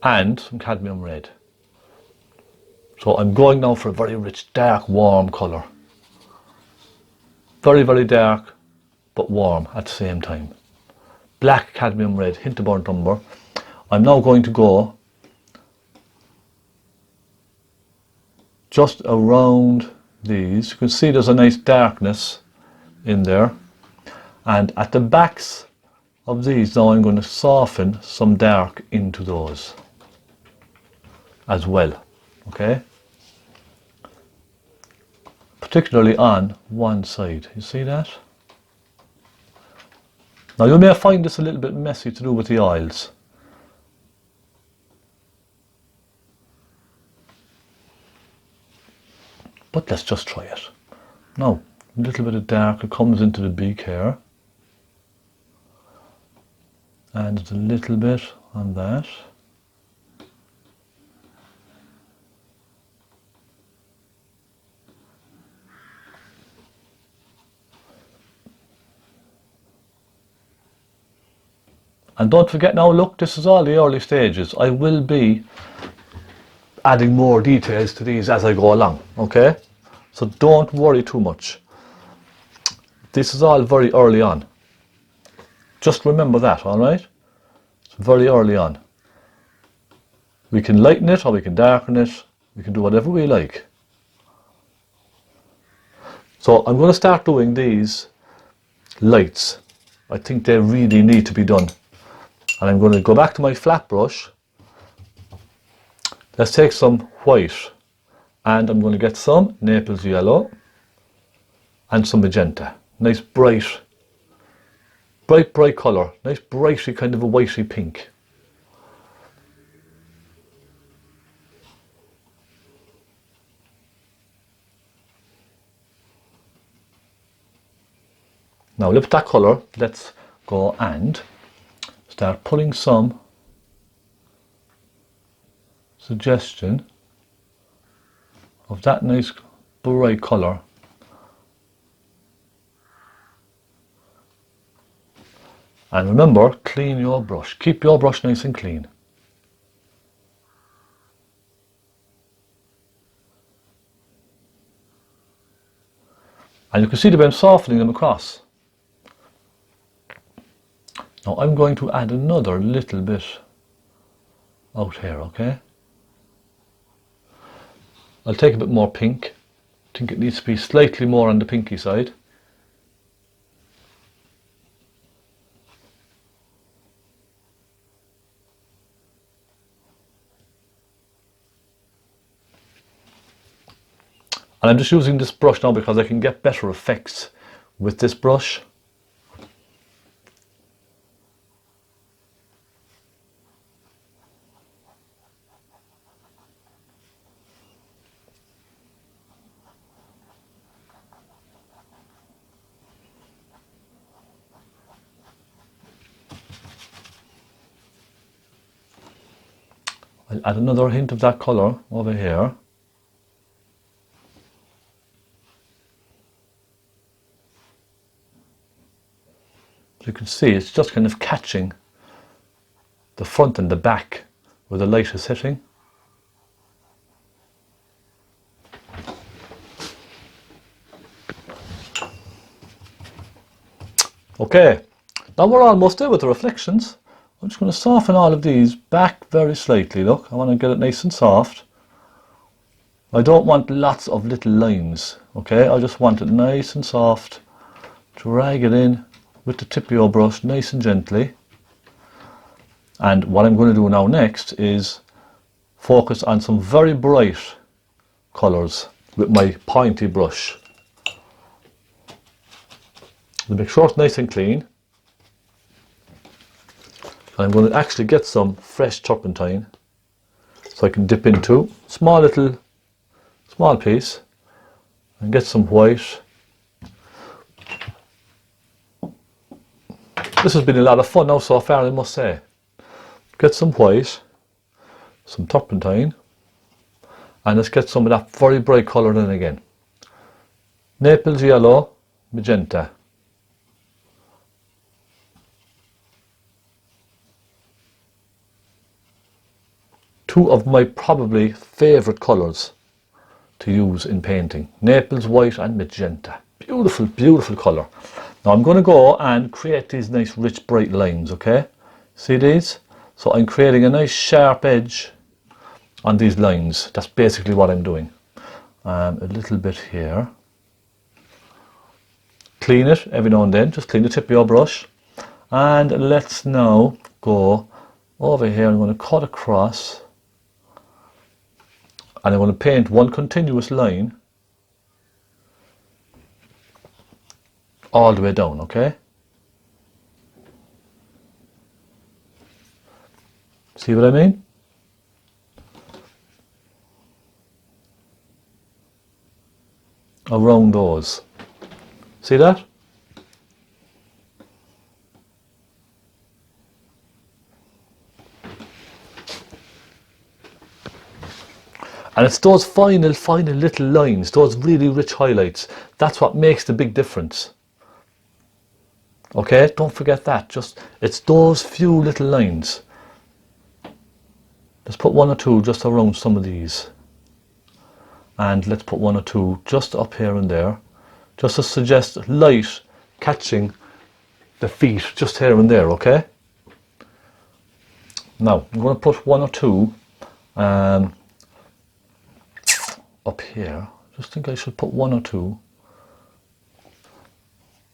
Speaker 1: and some cadmium red. So I'm going now for a very rich, dark, warm colour. Very, very dark, but warm at the same time. Black, cadmium red, hint of burnt umber. I'm now going to go just around these. You can see there's a nice darkness in there. And at the backs of these now I'm going to soften some dark into those as well. Okay? Particularly on one side. You see that? Now you may find this a little bit messy to do with the oils. But let's just try it. Now, a little bit of dark, it comes into the beak here. And a little bit on that. And don't forget now, look, this is all the early stages. I will be adding more details to these as I go along, okay? So don't worry too much. This is all very early on. Just remember that, all right? It's very early on. We can lighten it or we can darken it. We can do whatever we like. So I'm going to start doing these lights. I think they really need to be done. And I'm going to go back to my flat brush. Let's take some white, and I'm going to get some Naples yellow and some magenta. Nice bright colour. Nice brighty kind of a whitey pink. Now with that colour, let's go and start putting some suggestion of that nice bright colour and remember, clean your brush. Keep your brush nice and clean. And you can see that I'm softening them across. Now I'm going to add another little bit out here, okay? I'll take a bit more pink. I think it needs to be slightly more on the pinky side. And I'm just using this brush now because I can get better effects with this brush. I'll add another hint of that colour over here. So you can see it's just kind of catching the front and the back where the light is hitting. Okay, now we're almost there with the reflections. I'm just going to soften all of these back very slightly, look. I want to get it nice and soft. I don't want lots of little lines, okay? I just want it nice and soft. Drag it in with the tip of your brush nice and gently. And what I'm going to do now next is focus on some very bright colours with my pointy brush. Make sure it's nice and clean. I'm going to actually get some fresh turpentine so I can dip into small piece and get some white. This has been a lot of fun now so far, I must say. Get some white, some turpentine, and let's get some of that very bright colour in again. Naples yellow, magenta. Two of my probably favourite colours to use in painting. Naples white and magenta. Beautiful, beautiful colour. Now I'm going to go and create these nice rich bright lines, okay? See these? So I'm creating a nice sharp edge on these lines. That's basically what I'm doing. A little bit here. Clean it every now and then. Just clean the tip of your brush. And let's now go over here. I'm going to cut across. And I'm going to paint one continuous line all the way down, okay? See what I mean? Around those. See that? And it's those final little lines, those really rich highlights. That's what makes the big difference. Okay, don't forget that. It's those few little lines. Let's put one or two just around some of these. And let's put one or two just up here and there. Just to suggest light catching the feet just here and there, okay? Now, I'm going to put one or two up here. Just think I should put one or two,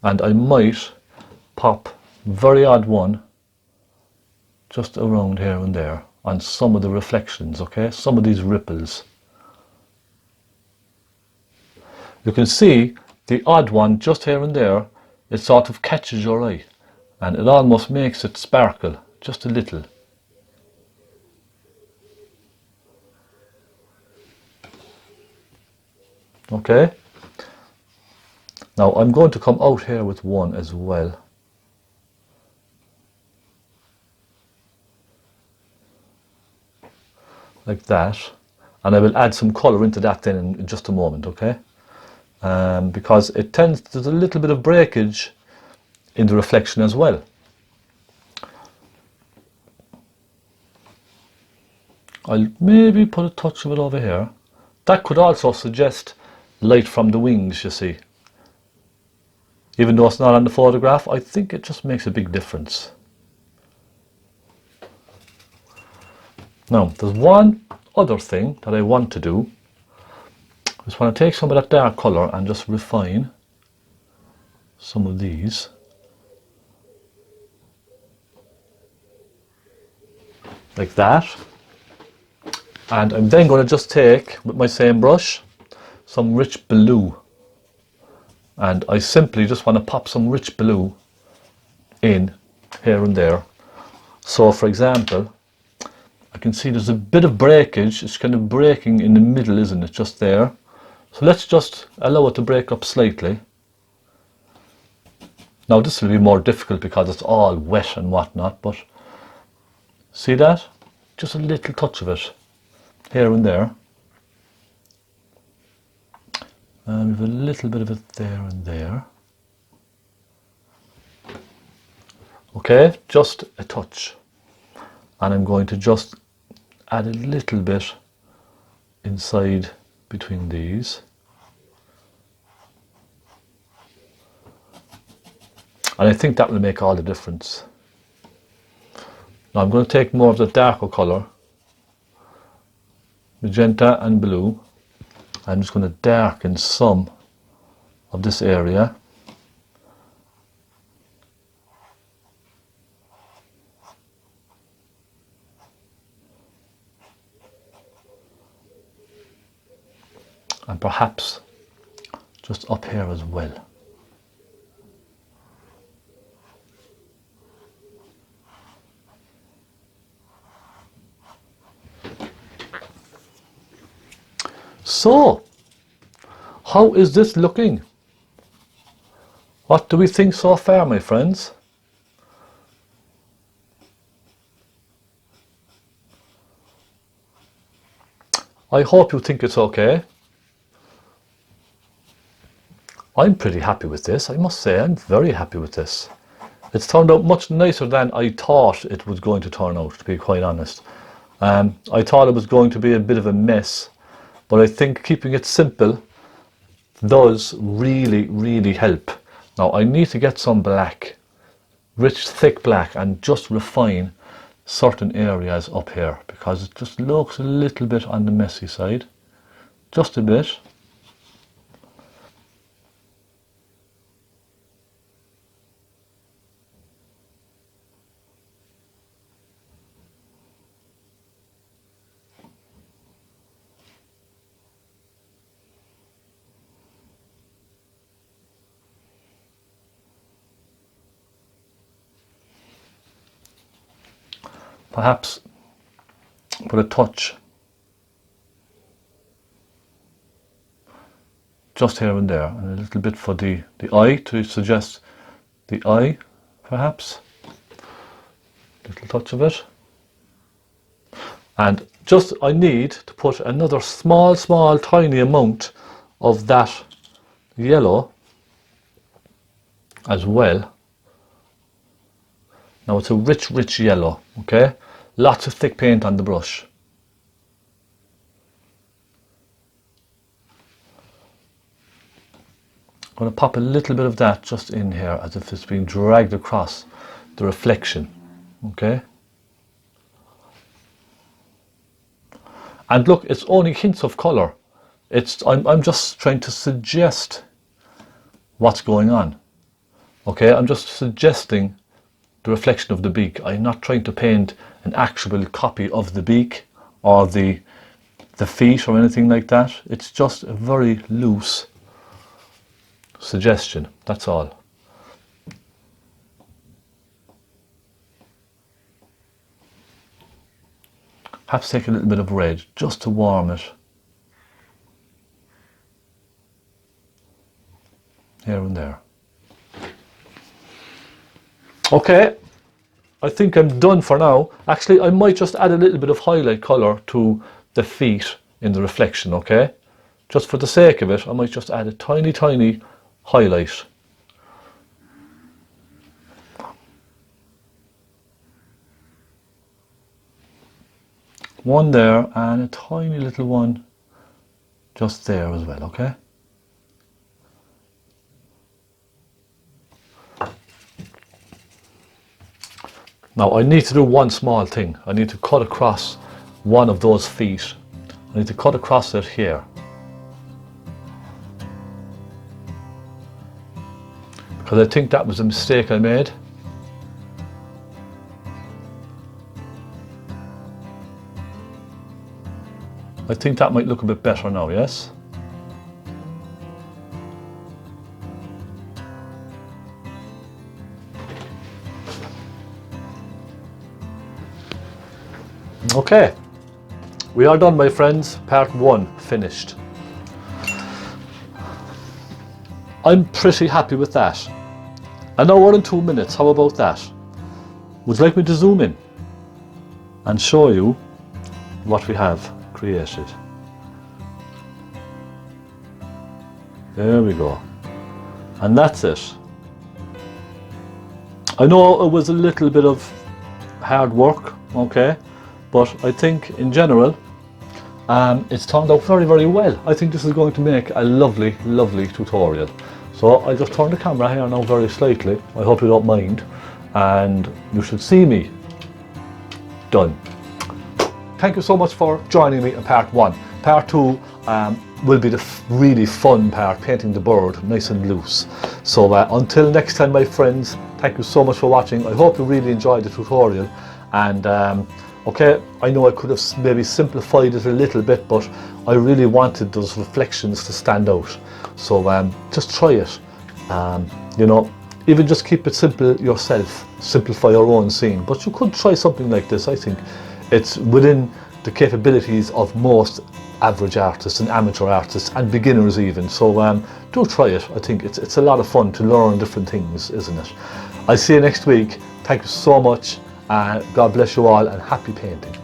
Speaker 1: and I might pop very odd one just around here and there on some of the reflections, okay? Some of these ripples. You can see the odd one just here and there, it sort of catches your eye and it almost makes it sparkle just a little. Okay, now I'm going to come out here with one as well. Like that, and I will add some colour into that then in just a moment, okay? Because there's a little bit of breakage in the reflection as well. I'll maybe put a touch of it over here. That could also suggest light from the wings, you see. Even though it's not on the photograph, I think it just makes a big difference. Now, there's one other thing that I want to do. I just want to take some of that dark colour and just refine some of these. Like that. And I'm then going to just take, with my same brush, some rich blue. And I simply just want to pop some rich blue in here and there. So for example, I can see there's a bit of breakage. It's kind of breaking in the middle, isn't it? Just there. So let's just allow it to break up slightly. Now this will be more difficult because it's all wet and whatnot, but see that? Just a little touch of it here and there. And we have a little bit of it there and there. Okay, just a touch. And I'm going to just add a little bit inside between these. And I think that will make all the difference. Now I'm going to take more of the darker colour, magenta and blue, I'm just going to darken some of this area. And perhaps just up here as well. So, how is this looking? What do we think so far, my friends? I hope you think it's okay. I'm pretty happy with this, I must say. I'm very happy with this. It's turned out much nicer than I thought it was going to turn out, to be quite honest. I thought it was going to be a bit of a mess, but I think keeping it simple does really, really help. Now I need to get some black, rich, thick black, and just refine certain areas up here, because it just looks a little bit on the messy side. Just a bit. Perhaps put a touch just here and there, and a little bit for the eye, to suggest the eye, perhaps. Little touch of it. And just, I need to put another small, tiny amount of that yellow as well. Now it's a rich yellow, okay? Lots of thick paint on the brush. I'm going to pop a little bit of that just in here, as if it's being dragged across the reflection, okay? And look, it's only hints of colour. I'm just trying to suggest what's going on, okay? I'm just suggesting the reflection of the beak. I'm not trying to paint an actual copy of the beak or the feet or anything like that. It's just a very loose suggestion, that's all. Perhaps take a little bit of red just to warm it. Here and there. Okay, I think I'm done for now. Actually, I might just add a little bit of highlight colour to the feet in the reflection, okay? Just for the sake of it, I might just add a tiny highlight. One there, and a tiny little one just there as well, okay? Now I need to do one small thing. I need to cut across one of those feet. I need to cut across it here. Because I think that was a mistake I made. I think that might look a bit better now, yes? Okay, we are done, my friends. Part 1 finished. I'm pretty happy with that. An hour and 2 minutes, how about that? Would you like me to zoom in and show you what we have created? There we go. And that's it. I know it was a little bit of hard work, okay? But I think in general, it's turned out very, very well. I think this is going to make a lovely, lovely tutorial. So I'll just turn the camera here now very slightly. I hope you don't mind. And you should see me done. Thank you so much for joining me in part 1. Part 2, will be the really fun part, painting the bird nice and loose. So until next time, my friends, thank you so much for watching. I hope you really enjoyed the tutorial, and okay, I know I could have maybe simplified it a little bit, but I really wanted those reflections to stand out. So just try it. You know, even just keep it simple yourself, simplify your own scene. But you could try something like this. I think it's within the capabilities of most average artists and amateur artists and beginners even. So do try it. I think it's a lot of fun to learn different things, isn't it? I'll see you next week. Thank you so much. God bless you all, and happy painting.